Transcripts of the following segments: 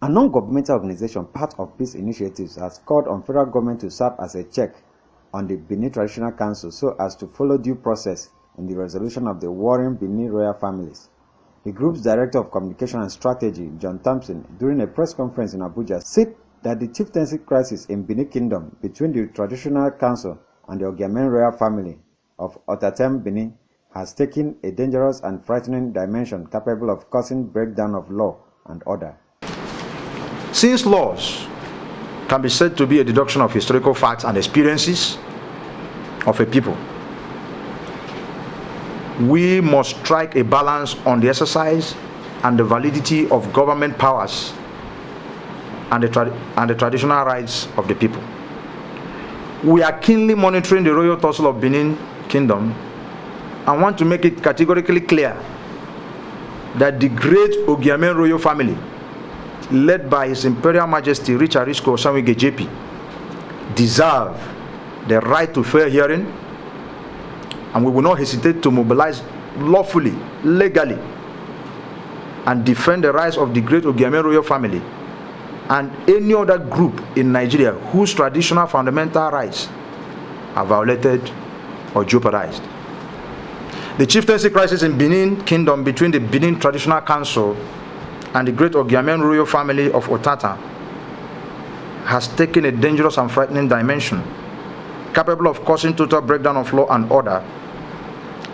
A non-governmental organization, part of peace initiatives, has called on federal government to serve as a check on the Benin Traditional Council so as to follow due process in the resolution of the warring Benin royal families. The group's Director of Communication and Strategy, John Thompson, during a press conference in Abuja, said that the chieftaincy crisis in Benin Kingdom between the Traditional Council and the Ogiamen royal family of Otatem, Benin, has taken a dangerous and frightening dimension capable of causing breakdown of law and order. Since laws can be said to be a deduction of historical facts and experiences of a people, we must strike a balance on the exercise and the validity of government powers and the traditional rights of the people. We are keenly monitoring the royal tussle of Benin Kingdom and want to make it categorically clear that the great Ogiamen royal family, led by His Imperial Majesty Richard Risco Osanwige JP, deserve the right to fair hearing, and we will not hesitate to mobilize lawfully, legally, and defend the rights of the great Ogiamen royal family and any other group in Nigeria whose traditional fundamental rights are violated or jeopardized. The chieftaincy crisis in Benin Kingdom between the Benin Traditional Council and the great Ogiamen royal family of Otata has taken a dangerous and frightening dimension, capable of causing total breakdown of law and order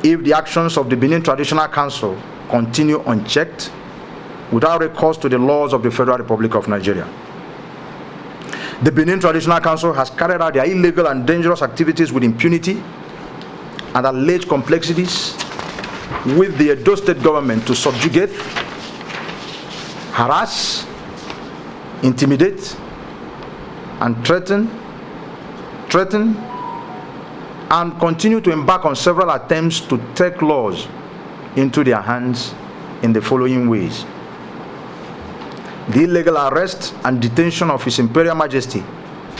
if the actions of the Benin Traditional Council continue unchecked without recourse to the laws of the Federal Republic of Nigeria. The Benin Traditional Council has carried out their illegal and dangerous activities with impunity and alleged complexities with the Edo State government to subjugate, harass, intimidate, and threaten, and continue to embark on several attempts to take laws into their hands in the following ways: the illegal arrest and detention of His Imperial Majesty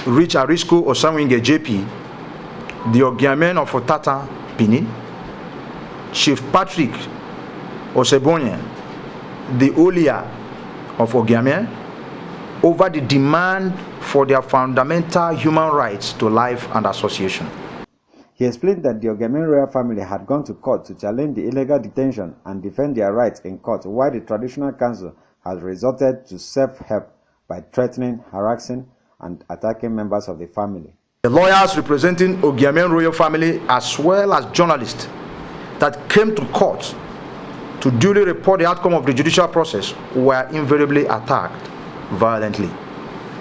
Richard Risco Osanwige JP, the Ogiamen of Otata, Benin, Chief Patrick Osebonye, the Olia of Ogiamen, over the demand for their fundamental human rights to life and association. He explained that the Ogiamen royal family had gone to court to challenge the illegal detention and defend their rights in court, while the Traditional Council has resorted to self-help by threatening, harassing, and attacking members of the family. The lawyers representing Ogiamen royal family, as well as journalists that came to court to duly report the outcome of the judicial process, were invariably attacked violently.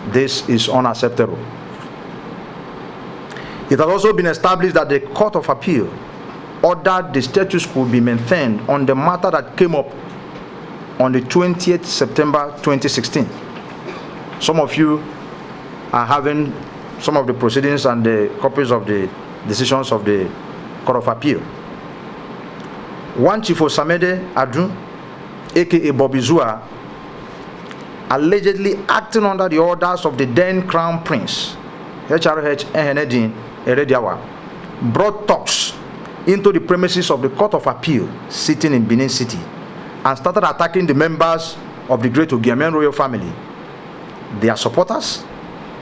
This is unacceptable. It has also been established that the Court of Appeal ordered the status quo be maintained on the matter that came up on the 20th September 2016. Some of you are having some of the proceedings and the copies of the decisions of the Court of Appeal. One Chief Osamede Adu, aka Bobby Zua, allegedly acting under the orders of the then Crown Prince, HRH Ehenedin Erediawa, brought talks into the premises of the Court of Appeal sitting in Benin City and started attacking the members of the great Ogiamen royal family, their supporters,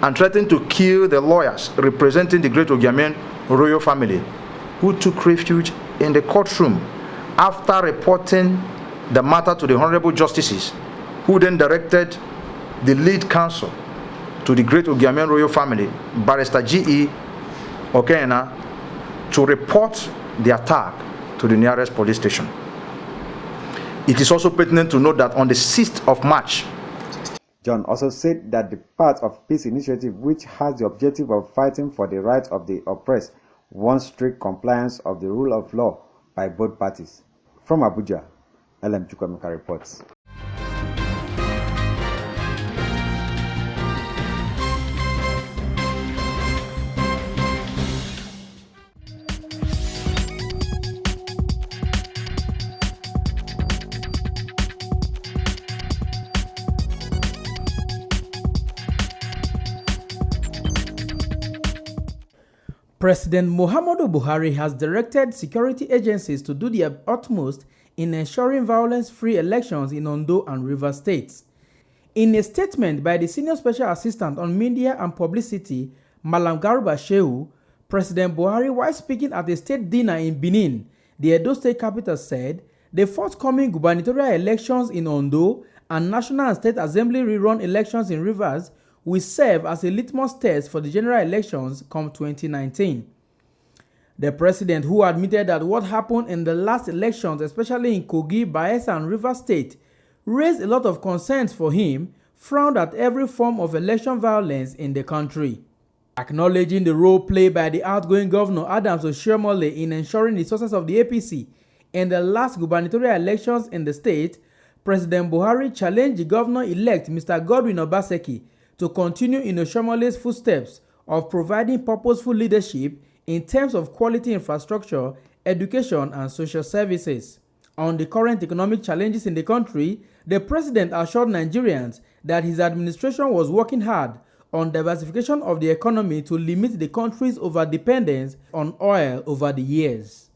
and threatened to kill the lawyers representing the great Ogiamen royal family, who took refuge in the courtroom after reporting the matter to the Honorable Justices, who then directed the lead counsel to the great Ogiamen royal family, Barrister G.E. Okena, to report the attack to the nearest police station. It is also pertinent to note that on the 6th of March, John also said that the part of peace initiative, which has the objective of fighting for the rights of the oppressed, wants strict compliance of the rule of law by both parties. From Abuja, LM Chukwemeka reports. President Muhammadu Buhari has directed security agencies to do their utmost in ensuring violence-free elections in Ondo and Rivers states. In a statement by the Senior Special Assistant on Media and Publicity, Malam Garuba Shehu, President Buhari, while speaking at a state dinner in Benin, the Edo State capital, said the forthcoming gubernatorial elections in Ondo and National and State Assembly rerun elections in Rivers will serve as a litmus test for the general elections come 2019. The president, who admitted that what happened in the last elections, especially in Kogi, Bayelsa, and Rivers State, raised a lot of concerns for him, frowned at every form of election violence in the country. Acknowledging the role played by the outgoing governor Adams Oshiomhole in ensuring the success of the APC in the last gubernatorial elections in the state, President Buhari challenged the governor-elect Mr. Godwin Obaseki to continue in Oshiomhole's footsteps of providing purposeful leadership in terms of quality infrastructure, education, and social services. On the current economic challenges in the country, the president assured Nigerians that his administration was working hard on diversification of the economy to limit the country's overdependence on oil over the years.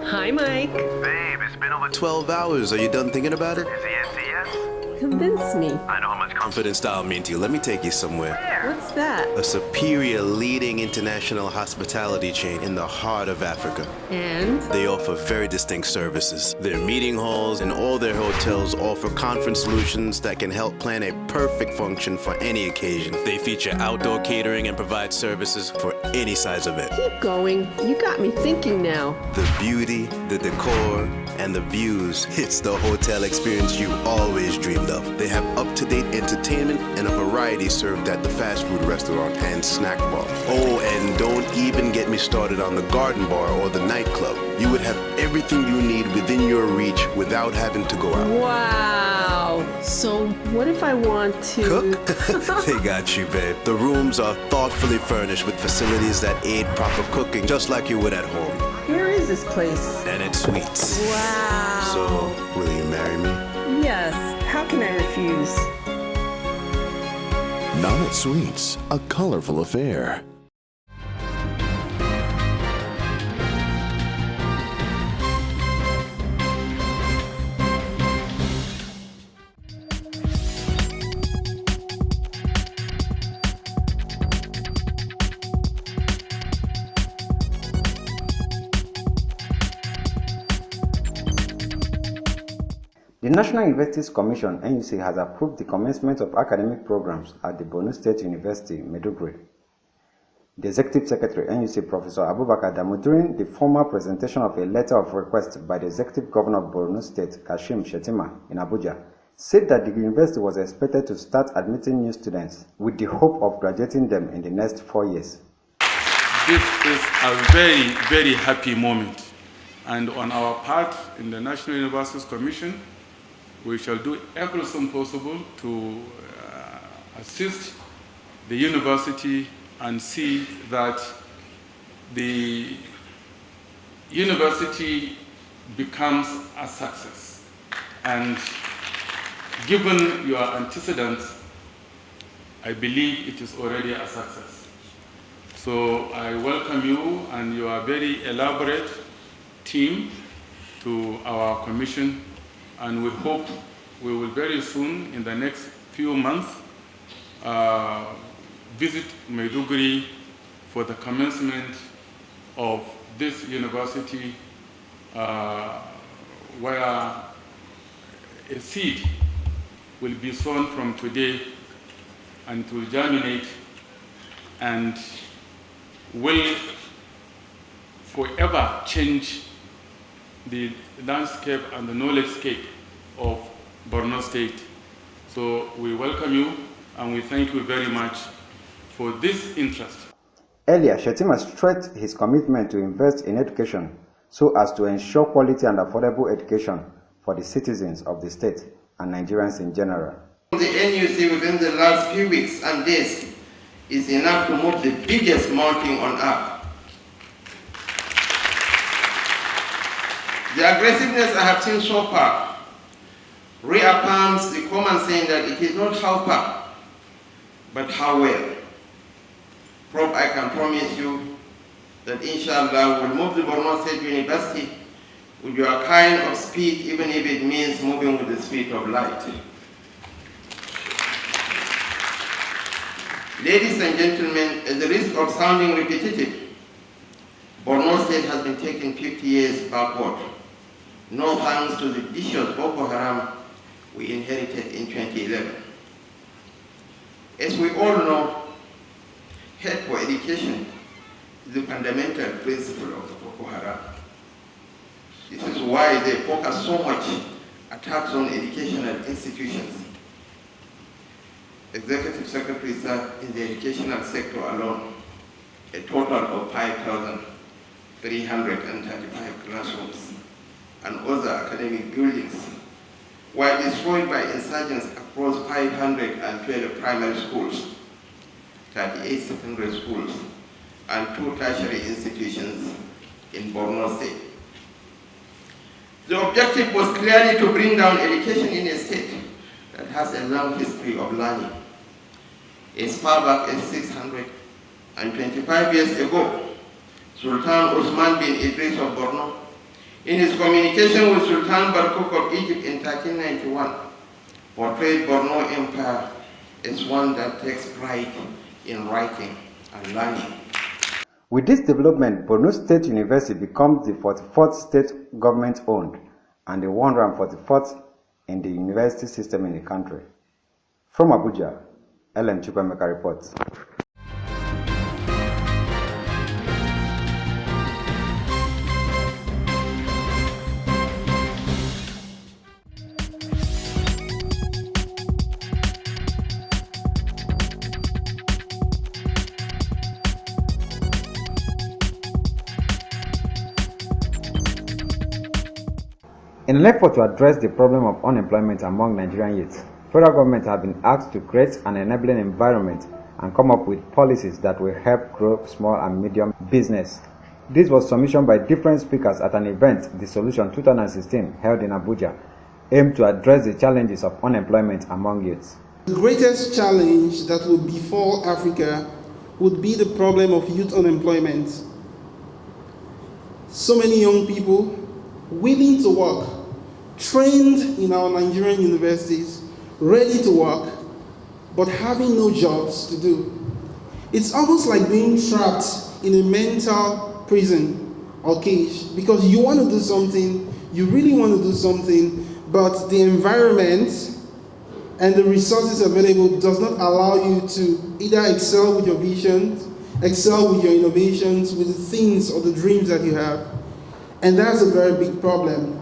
Hi, Mike. Babe, it's been over 12 hours. Are you done thinking about it? Is the answer yes? Convince me. I know how much confidence style mean to you. Let me take you somewhere. What's that? A superior leading international hospitality chain in the heart of Africa. And? They offer very distinct services. Their meeting halls and all their hotels offer conference solutions that can help plan a perfect function for any occasion. They feature outdoor catering and provide services for any size event. Keep going. You got me thinking now. The beauty, the decor, and the views. It's the hotel experience you always dreamed of. They have up-to-date entertainment and a variety served at the fast food restaurant and snack bar. Oh, and don't even get me started on the garden bar or the nightclub. You would have everything you need within your reach without having to go out. Wow. So what if I want to... Cook? They got you, babe. The rooms are thoughtfully furnished with facilities that aid proper cooking, just like you would at home. Where is this place? And it's sweets. Wow. So, will you marry me? Yes. How can I refuse? Not Sweets, a colorful affair. The National Universities Commission (NUC) has approved the commencement of academic programs at the Borno State University, Maiduguri. The Executive Secretary NUC, Professor Abubakar Damu, during the formal presentation of a letter of request by the Executive Governor of Borno State, Kashim Shettima, in Abuja, said that the university was expected to start admitting new students with the hope of graduating them in the next 4 years. This is a very, very happy moment. And on our part, in the National Universities Commission, we shall do everything possible to assist the university and see that the university becomes a success. And given your antecedents, I believe it is already a success. So I welcome you and your very elaborate team to our commission, and we hope we will very soon, in the next few months, visit Maiduguri for the commencement of this university, where a seed will be sown from today and it will germinate and will forever change the landscape and the knowledge-scape of Borno State. So we welcome you and we thank you very much for this interest. Earlier, Shettima stressed his commitment to invest in education so as to ensure quality and affordable education for the citizens of the state and Nigerians in general. The NUC within the last few weeks and days is enough to move the biggest mountain on earth. The aggressiveness I have seen so far reaffirms the common saying that it is not how far, but how well. Prof, I can promise you that inshallah we'll move the Borno State University with your kind of speed, even if it means moving with the speed of light. Ladies and gentlemen, at the risk of sounding repetitive, Borno State has been taken 50 years backward, no thanks to the vicious Boko Haram we inherited in 2011. As we all know, hate for education is the fundamental principle of Boko Haram. This is why they focus so much attacks on educational institutions. Executive secretaries are in the educational sector alone, a total of 5,335 classrooms and other academic buildings were destroyed by insurgents across 512 primary schools, 38 secondary schools, and 2 tertiary institutions in Borno State. The objective was clearly to bring down education in a state that has a long history of learning. As far back as 625 years ago, Sultan Osman bin Idris of Borno, in his communication with Sultan Barkuk of Egypt in 1391, portrayed Borno Empire as one that takes pride in writing and learning. With this development, Borno State University becomes the 44th state government-owned and the 144th in the university system in the country. From Abuja, Ellen Chukwemeka reports. In an effort to address the problem of unemployment among Nigerian youth, federal government have been asked to create an enabling environment and come up with policies that will help grow small and medium business. This was submission by different speakers at an event, The Solution 2016, held in Abuja, aimed to address the challenges of unemployment among youths. The greatest challenge that would befall Africa would be the problem of youth unemployment. So many young people willing to work, trained in our Nigerian universities, ready to work, but having no jobs to do. It's almost like being trapped in a mental prison or cage because you want to do something, you really want to do something, but the environment and the resources available does not allow you to either excel with your visions, excel with your innovations, with the things or the dreams that you have. And that's a very big problem.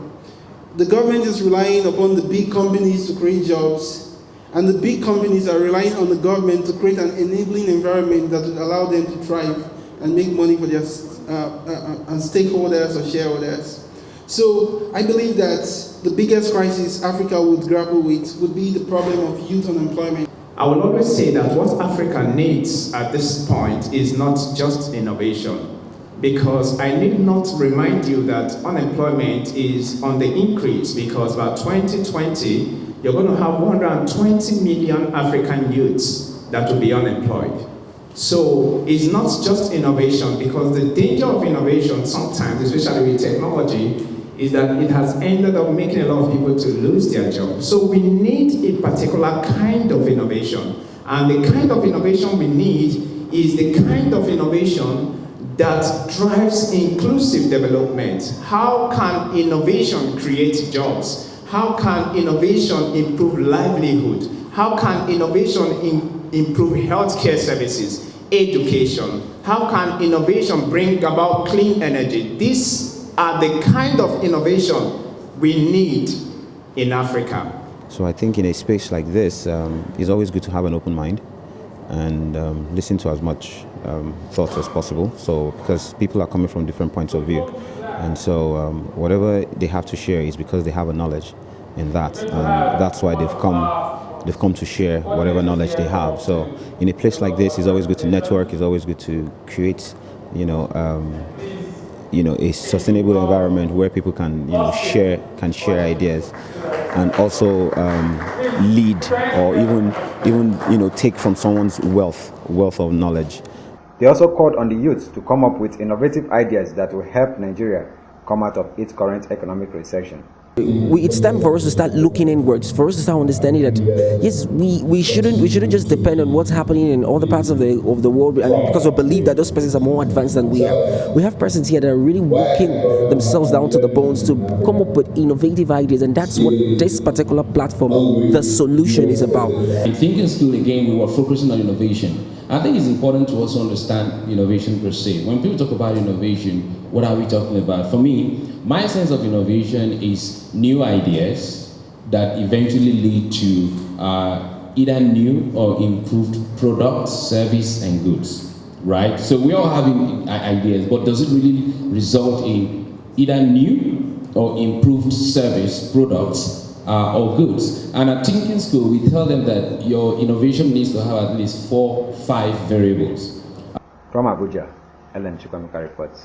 The government is relying upon the big companies to create jobs, and the big companies are relying on the government to create an enabling environment that would allow them to thrive and make money for their stakeholders or shareholders. So I believe that the biggest crisis Africa would grapple with would be the problem of youth unemployment. I will always say that what Africa needs at this point is not just innovation, because I need not remind you that unemployment is on the increase, because by 2020, you're going to have 120 million African youths that will be unemployed. So it's not just innovation, because the danger of innovation sometimes, especially with technology, is that it has ended up making a lot of people to lose their jobs. So we need a particular kind of innovation. And the kind of innovation we need is the kind of innovation that drives inclusive development. How can innovation create jobs? How can innovation improve livelihood? How can innovation improve healthcare services, education? How can innovation bring about clean energy? These are the kind of innovation we need in Africa. So I think in a space like this, it's always good to have an open mind and listen to as much thoughts as possible. So because people are coming from different points of view, and so whatever they have to share is because they have a knowledge in that, and that's why they've come to share whatever knowledge they have. So in a place like this, it's always good to network. It's always good to create, a sustainable environment where people can share ideas, and also lead, or even take from someone's wealth of knowledge. They also called on the youth to come up with innovative ideas that will help Nigeria come out of its current economic recession. It's time for us to start looking inwards, for us to start understanding that yes, we shouldn't just depend on what's happening in other parts of the world, and because we believe that those persons are more advanced than we are. We have persons here that are really working themselves down to the bones to come up with innovative ideas, and that's what this particular platform, The Solution, is about. In Thinking School, again, we were focusing on innovation. I think it's important to also understand innovation per se. When people talk about innovation, what are we talking about? For me, my sense of innovation is new ideas that eventually lead to either new or improved products, service, and goods, right? So we all have ideas, but does it really result in either new or improved service, products, or goods? And at Thinking School, we tell them that your innovation needs to have at least 4-5 variables. From Abuja, Ellen Chukwamika reports.